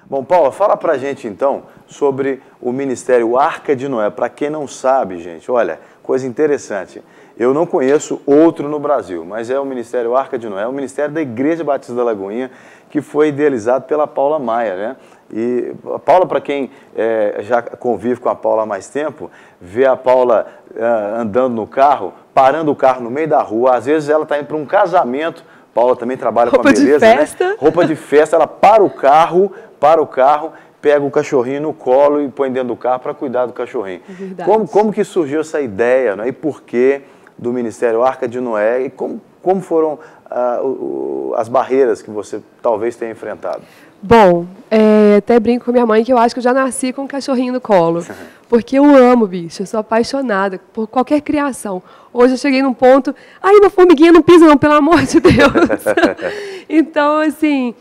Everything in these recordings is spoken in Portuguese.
Bom, Paula, fala pra gente então sobre o Ministério Arca de Noé. Para quem não sabe, gente, olha, coisa interessante. Eu não conheço outro no Brasil, mas é o Ministério Arca de Noé, é o Ministério da Igreja Batista da Lagoinha, que foi idealizado pela Paula Maia, né? E a Paula, para quem já convive com a Paula há mais tempo, vê a Paula andando no carro, parando o carro no meio da rua, às vezes ela está indo para um casamento. Paula também trabalha com a beleza, roupa de festa, né? Roupa de festa, ela para o carro, pega o cachorrinho no colo e põe dentro do carro para cuidar do cachorrinho. Como que surgiu essa ideia, né? E por que do Ministério Arca de Noé e como foram as barreiras que você talvez tenha enfrentado? Bom, até brinco com minha mãe que eu acho que eu já nasci com um cachorrinho no colo, porque eu amo bicho, eu sou apaixonada por qualquer criação. Hoje eu cheguei num ponto, uma formiguinha não pisa não, pelo amor de Deus. Então, assim,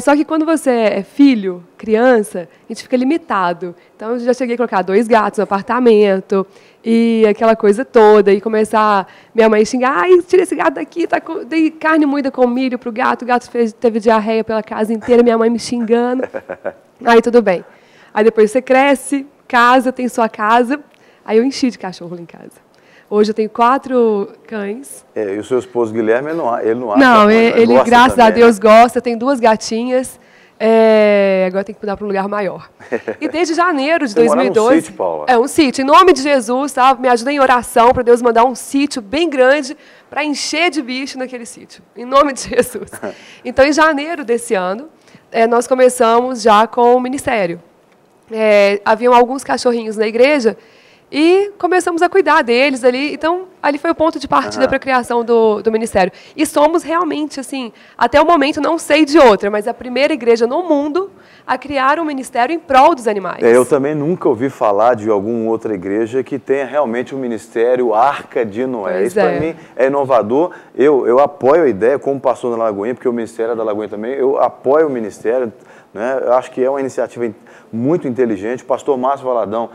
só que quando você é filho, criança, a gente fica limitado. Então, eu já cheguei a colocar 2 gatos no apartamento e aquela coisa toda, e começar minha mãe xingar, tira esse gato daqui, dei carne moída com milho pro gato, o gato teve diarreia pela casa inteira, minha mãe me xingando. Aí tudo bem. Aí depois você cresce, casa, tem sua casa, aí eu enchi de cachorro lá em casa. Hoje eu tenho 4 cães. E o seu esposo Guilherme, ele não acha? Não, ele graças também, a Deus, né? Gosta, tem 2 gatinhas. Agora tem que mudar para um lugar maior. E desde janeiro de 2012... Mora num sítio, Paula? Um sítio. Em nome de Jesus, tá? Me ajuda em oração para Deus mandar um sítio bem grande para encher de bicho naquele sítio. Em nome de Jesus. Então, em janeiro desse ano, nós começamos já com o ministério. Haviam alguns cachorrinhos na igreja e começamos a cuidar deles ali. Então, ali foi o ponto de partida para a criação do ministério. E somos realmente, assim, até o momento, não sei de outra, mas a primeira igreja no mundo a criar um ministério em prol dos animais. Eu também nunca ouvi falar de alguma outra igreja que tenha realmente um ministério Arca de Noé. Isso para mim é inovador. Eu apoio a ideia, como pastor da Lagoinha, porque o Ministério é da Lagoinha também, eu apoio o ministério, né? Eu acho que é uma iniciativa muito inteligente. O pastor Márcio Valadão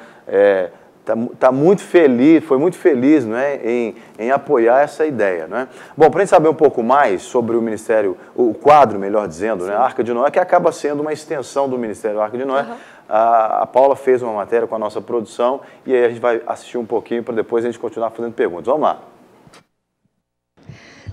tá muito feliz, foi muito feliz, né, em apoiar essa ideia, né? Bom, para a gente saber um pouco mais sobre o Ministério, o quadro, melhor dizendo, né, Arca de Noé, que acaba sendo uma extensão do Ministério Arca de Noé, a Paula fez uma matéria com a nossa produção e aí a gente vai assistir um pouquinho para depois a gente continuar fazendo perguntas. Vamos lá.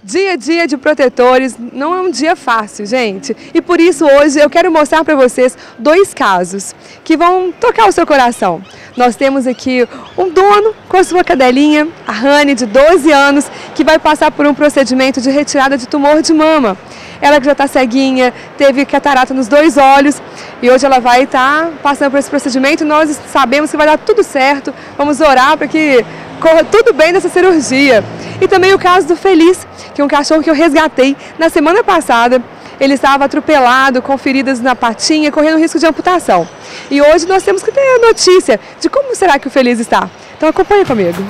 Dia a dia de protetores não é um dia fácil, gente. E por isso hoje eu quero mostrar para vocês 2 casos que vão tocar o seu coração. Nós temos aqui um dono com a sua cadelinha, a Rani, de 12 anos, que vai passar por um procedimento de retirada de tumor de mama. Ela que já está ceguinha, teve catarata nos 2 olhos e hoje ela vai estar passando por esse procedimento e nós sabemos que vai dar tudo certo. Vamos orar para que corra tudo bem nessa cirurgia. E também o caso do Feliz, que é um cachorro que eu resgatei na semana passada. Ele estava atropelado, com feridas na patinha, correndo risco de amputação. E hoje nós temos que ter a notícia de como será que o Feliz está. Então acompanha comigo.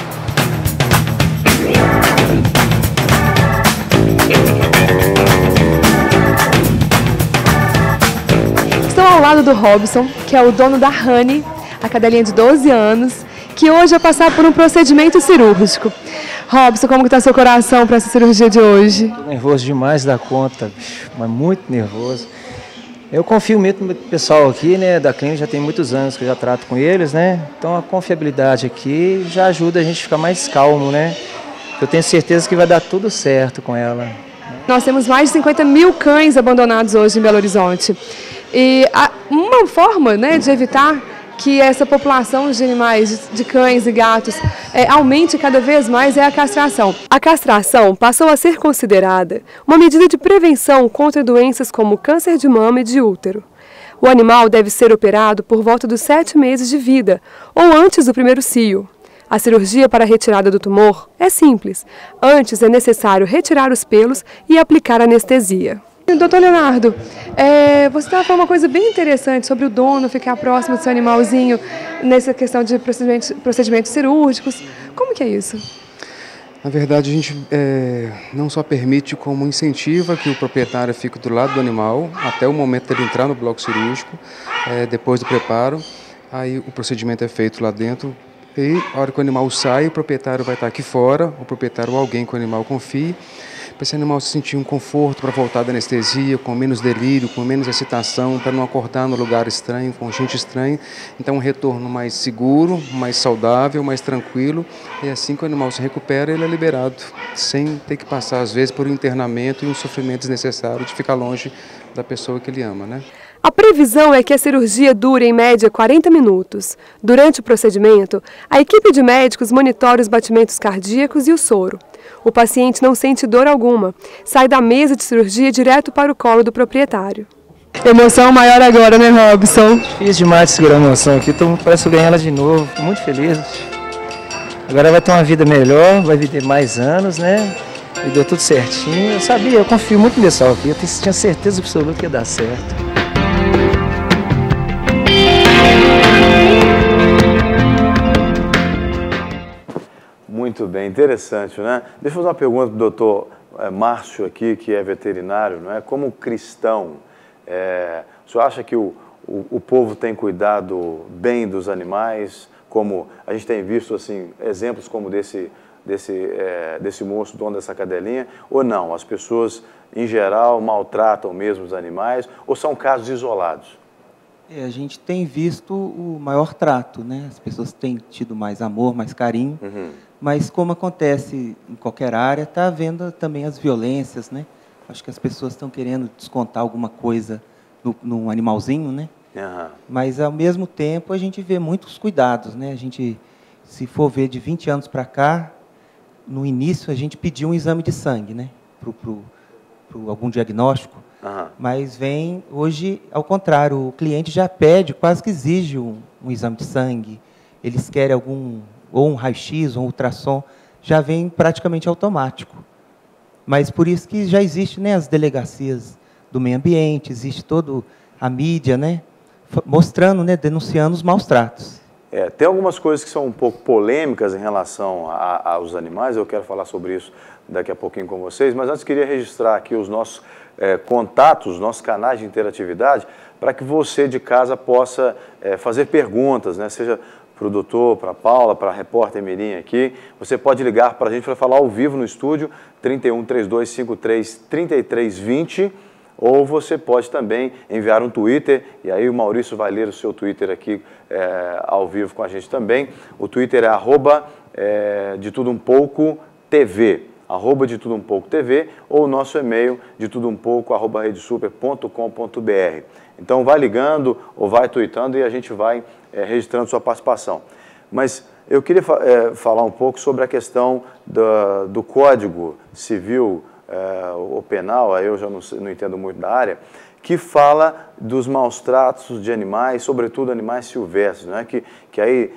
Estou ao lado do Robson, que é o dono da Rani, a cadelinha de 12 anos, que hoje vai passar por um procedimento cirúrgico. Robson, como está seu coração para essa cirurgia de hoje? Estou nervoso demais da conta, bicho, mas muito nervoso. Eu confio muito no pessoal aqui, né, da clínica, já tem muitos anos que eu já trato com eles, né? Então a confiabilidade aqui já ajuda a gente a ficar mais calmo, né? Eu tenho certeza que vai dar tudo certo com ela. Nós temos mais de 50 mil cães abandonados hoje em Belo Horizonte. E uma forma, né, de evitar que essa população de animais, de cães e gatos, aumente cada vez mais é a castração. A castração passou a ser considerada uma medida de prevenção contra doenças como câncer de mama e de útero. O animal deve ser operado por volta dos 7 meses de vida, ou antes do primeiro cio. A cirurgia para a retirada do tumor é simples. Antes é necessário retirar os pelos e aplicar anestesia. Doutor Leonardo, você estava falando uma coisa bem interessante sobre o dono ficar próximo do seu animalzinho nessa questão de procedimentos cirúrgicos. Como que é isso? Na verdade, a gente não só permite, como incentiva que o proprietário fique do lado do animal até o momento dele entrar no bloco cirúrgico, depois do preparo. Aí o procedimento é feito lá dentro e a hora que o animal sai, o proprietário vai estar aqui fora, o proprietário ou alguém que o animal confie, para esse animal se sentir um conforto para voltar da anestesia, com menos delírio, com menos excitação, para não acordar no lugar estranho, com gente estranha. Então, um retorno mais seguro, mais saudável, mais tranquilo. E assim que o animal se recupera, ele é liberado, sem ter que passar, às vezes, por um internamento e um sofrimento desnecessário de ficar longe da pessoa que ele ama, né? A previsão é que a cirurgia dure, em média, 40 minutos. Durante o procedimento, a equipe de médicos monitora os batimentos cardíacos e o soro. O paciente não sente dor alguma, sai da mesa de cirurgia direto para o colo do proprietário. Emoção maior agora, né, Robson? Difícil demais de segurar a emoção aqui, parece que eu ganhei ela de novo, estou muito feliz. Agora vai ter uma vida melhor, vai viver mais anos, né? E deu tudo certinho. Eu sabia, eu confio muito no pessoal aqui, eu tinha certeza absoluta que ia dar certo. Muito bem, interessante, né? Deixa eu fazer uma pergunta para o doutor Márcio aqui, que é veterinário, não é? Como cristão, o senhor acha que o povo tem cuidado bem dos animais? Como a gente tem visto assim, exemplos como desse moço, dono dessa cadelinha, ou não? As pessoas, em geral, maltratam mesmo os animais, ou são casos isolados? A gente tem visto o maior trato, né? As pessoas têm tido mais amor, mais carinho, mas como acontece em qualquer área, está havendo também as violências, né? Acho que as pessoas estão querendo descontar alguma coisa no animalzinho, né? Mas, ao mesmo tempo, a gente vê muitos cuidados, né? A gente, se for ver de 20 anos para cá, no início a gente pediu um exame de sangue, né? Para algum diagnóstico. Mas vem hoje ao contrário, o cliente já pede, quase que exige um exame de sangue, eles querem ou um raio-x, ou um ultrassom, já vem praticamente automático. Mas por isso que já existe, né, as delegacias do meio ambiente, existe toda a mídia, né, mostrando, né, denunciando os maus tratos. Tem algumas coisas que são um pouco polêmicas em relação aos animais, eu quero falar sobre isso daqui a pouquinho com vocês, mas antes queria registrar aqui os nossos contatos, nossos canais de interatividade, para que você de casa possa fazer perguntas, né? Seja para o doutor, para a Paula, para a repórter Mirim aqui. Você pode ligar para a gente para falar ao vivo no estúdio, 31 32 53 33 20, ou você pode também enviar um Twitter, e aí o Maurício vai ler o seu Twitter aqui ao vivo com a gente também. O Twitter é @de tudo um pouco TV. @de tudo um pouco TV, ou o nosso e-mail de tudo um pouco @redesuper.com.br. Então vai ligando ou vai tweetando e a gente vai registrando sua participação. Mas eu queria falar um pouco sobre a questão do Código Civil ou Penal, aí eu já não entendo muito da área, que fala dos maus tratos de animais, sobretudo animais silvestres, né? que aí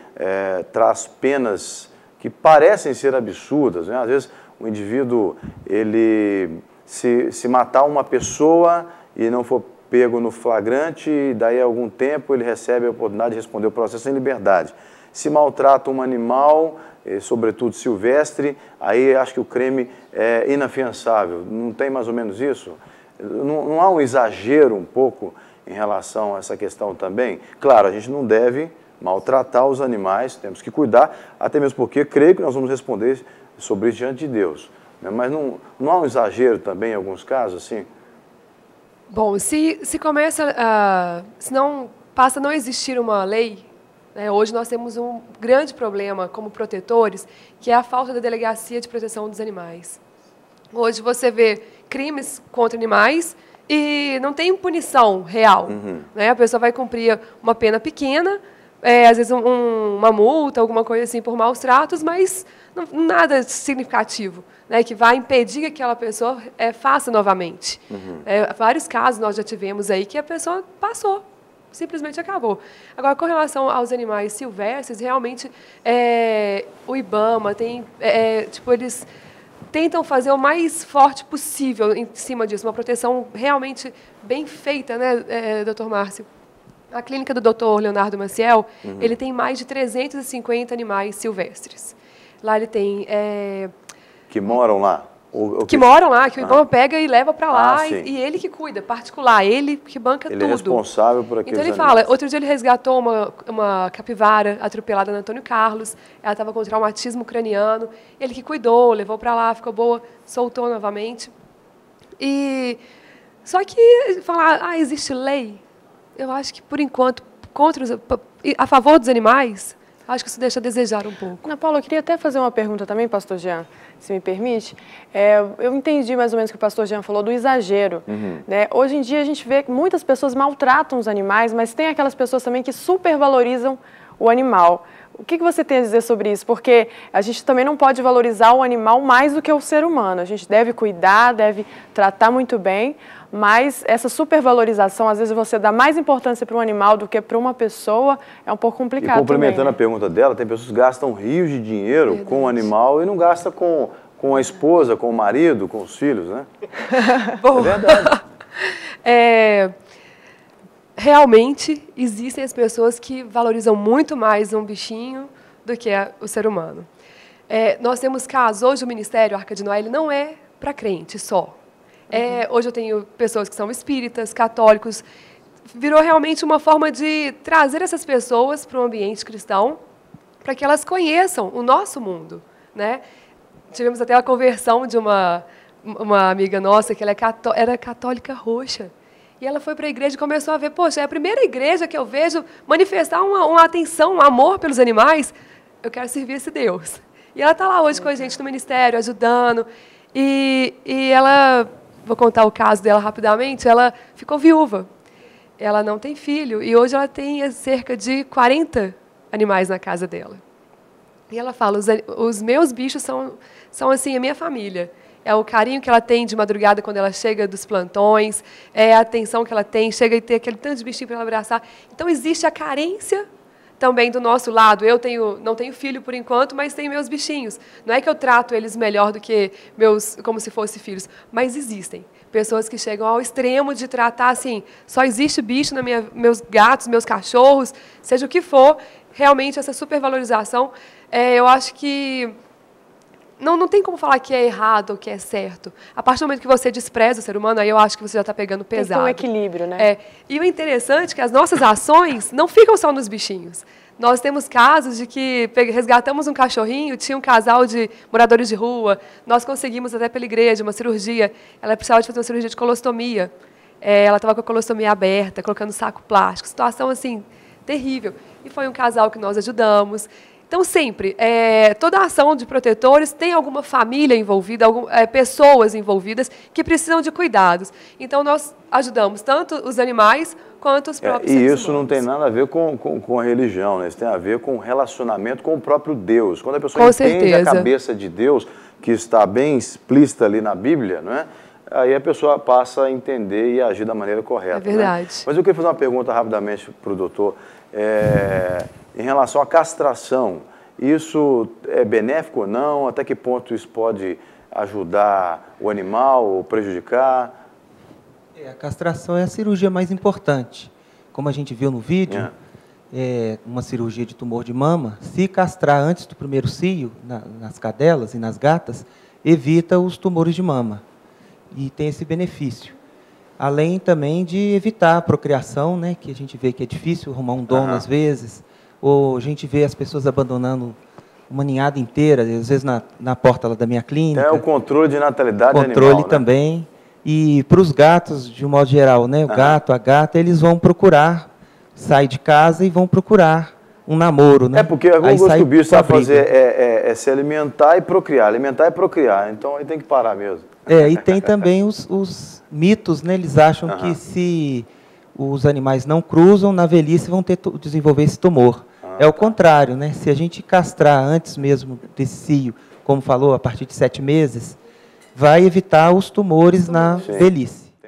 traz penas que parecem ser absurdas, né? Às vezes o indivíduo, ele se matar uma pessoa e não for pego no flagrante, e daí a algum tempo ele recebe a oportunidade de responder o processo em liberdade. Se maltrata um animal, sobretudo silvestre, aí acho que o crime é inafiançável. Não tem mais ou menos isso? Não há um exagero um pouco em relação a essa questão também? Claro, a gente não deve maltratar os animais, temos que cuidar, até mesmo porque creio que nós vamos responder sobre isso diante de Deus. Né? Mas não há um exagero também em alguns casos, assim? Bom, se não passa a não existir uma lei, né, hoje nós temos um grande problema como protetores, que é a falta da delegacia de proteção dos animais. Hoje você vê crimes contra animais e não tem punição real. Né? A pessoa vai cumprir uma pena pequena, às vezes uma multa, alguma coisa assim por maus tratos, mas nada significativo, né, que vai impedir que aquela pessoa faça novamente. Vários casos nós já tivemos aí que a pessoa passou, simplesmente acabou. Agora, com relação aos animais silvestres, realmente o IBAMA tem, eles tentam fazer o mais forte possível em cima disso, uma proteção realmente bem feita, né, doutor Márcio? A clínica do Dr. Leonardo Maciel, ele tem mais de 350 animais silvestres. Lá ele tem... Que moram lá? que moram lá, que o IBAMA pega e leva para lá, e ele que cuida, particular, ele que banca tudo. Ele é responsável por aqueles Então ele fala, outro dia ele resgatou uma capivara atropelada no Antônio Carlos, ela estava com traumatismo craniano, ele que cuidou, levou para lá, ficou boa, soltou novamente. Só que falar, existe lei, eu acho que, por enquanto, a favor dos animais, acho que isso deixa a desejar um pouco. Ana Paula, eu queria até fazer uma pergunta também, pastor Jean, se me permite. Eu entendi mais ou menos o que o pastor Jean falou do exagero. Né? Hoje em dia a gente vê que muitas pessoas maltratam os animais, mas tem aquelas pessoas também que supervalorizam o animal. O que você tem a dizer sobre isso? Porque a gente também não pode valorizar o animal mais do que o ser humano. A gente deve cuidar, deve tratar muito bem, mas essa supervalorização, às vezes você dá mais importância para um animal do que para uma pessoa, é um pouco complicado. E complementando também, né? a pergunta dela, tem pessoas que gastam rios de dinheiro com o animal e não gastam com a esposa, com o marido, com os filhos, né? Bom, é verdade. Realmente, existem as pessoas que valorizam muito mais um bichinho do que o ser humano. Nós temos casos, hoje o Ministério Arca de Noé, ele não é para crente só. Hoje eu tenho pessoas que são espíritas, católicos. Virou realmente uma forma de trazer essas pessoas para o ambiente cristão, para que elas conheçam o nosso mundo, né? Tivemos até a conversão de uma amiga nossa, que ela era católica roxa. E ela foi para a igreja e começou a ver, poxa, é a primeira igreja que eu vejo manifestar uma atenção, um amor pelos animais. Eu quero servir esse Deus. E ela está lá hoje com a gente no ministério, ajudando. E ela, vou contar o caso dela rapidamente, ela ficou viúva. Ela não tem filho e hoje ela tem cerca de 40 animais na casa dela. E ela fala, os meus bichos são assim, a minha família. É o carinho que ela tem de madrugada quando ela chega dos plantões, é a atenção que ela tem, chega e tem aquele tanto de bichinho para ela abraçar. Então, existe a carência também do nosso lado. Eu não tenho filho por enquanto, mas tenho meus bichinhos. Não é que eu trato eles melhor do que como se fossem filhos, mas existem pessoas que chegam ao extremo de tratar assim, só existe bicho meus gatos, meus cachorros, seja o que for. Realmente, essa supervalorização, eu acho que não tem como falar que é errado ou que é certo. A partir do momento que você despreza o ser humano, aí eu acho que você já está pegando pesado. Tem que ter um equilíbrio, né? E o interessante é que as nossas ações não ficam só nos bichinhos. Nós temos casos de que resgatamos um cachorrinho, tinha um casal de moradores de rua, nós conseguimos até pela igreja uma cirurgia, ela precisava de fazer uma cirurgia de colostomia. Ela estava com a colostomia aberta, colocando saco plástico, situação assim, terrível. E foi um casal que nós ajudamos. Então, sempre, toda a ação de protetores tem alguma família envolvida, pessoas envolvidas que precisam de cuidados. Então, nós ajudamos tanto os animais quanto os próprios seres humanos. E isso não tem nada a ver com a religião, né? Isso tem a ver com o relacionamento com o próprio Deus. Quando a pessoa entende a cabeça de Deus, que está bem explícita ali na Bíblia, né? Aí a pessoa passa a entender e agir da maneira correta. É verdade. Né? Mas eu queria fazer uma pergunta rapidamente para o doutor. Em relação à castração, isso é benéfico ou não? Até que ponto isso pode ajudar o animal ou prejudicar? A castração é a cirurgia mais importante. Como a gente viu no vídeo, uma cirurgia de tumor de mama, se castrar antes do primeiro cio, nas cadelas e nas gatas, evita os tumores de mama. E tem esse benefício. Além também de evitar a procriação, né, que a gente vê que é difícil arrumar um dono às vezes, ou a gente vê as pessoas abandonando uma ninhada inteira, às vezes na porta lá da minha clínica. É o controle de natalidade animal. Controle também. Né? E para os gatos, de um modo geral, né, o gato, a gata, eles vão procurar, sair de casa e vão procurar um namoro. Né? Porque alguma coisa que o bicho sabe fazer é se alimentar e procriar. Alimentar e procriar. Então, aí tem que parar mesmo. E tem também os mitos, né? Eles acham que se os animais não cruzam, na velhice vão desenvolver esse tumor. É o contrário, né? Se a gente castrar antes mesmo desse cio, como falou, a partir de 7 meses, vai evitar os tumores na velhice.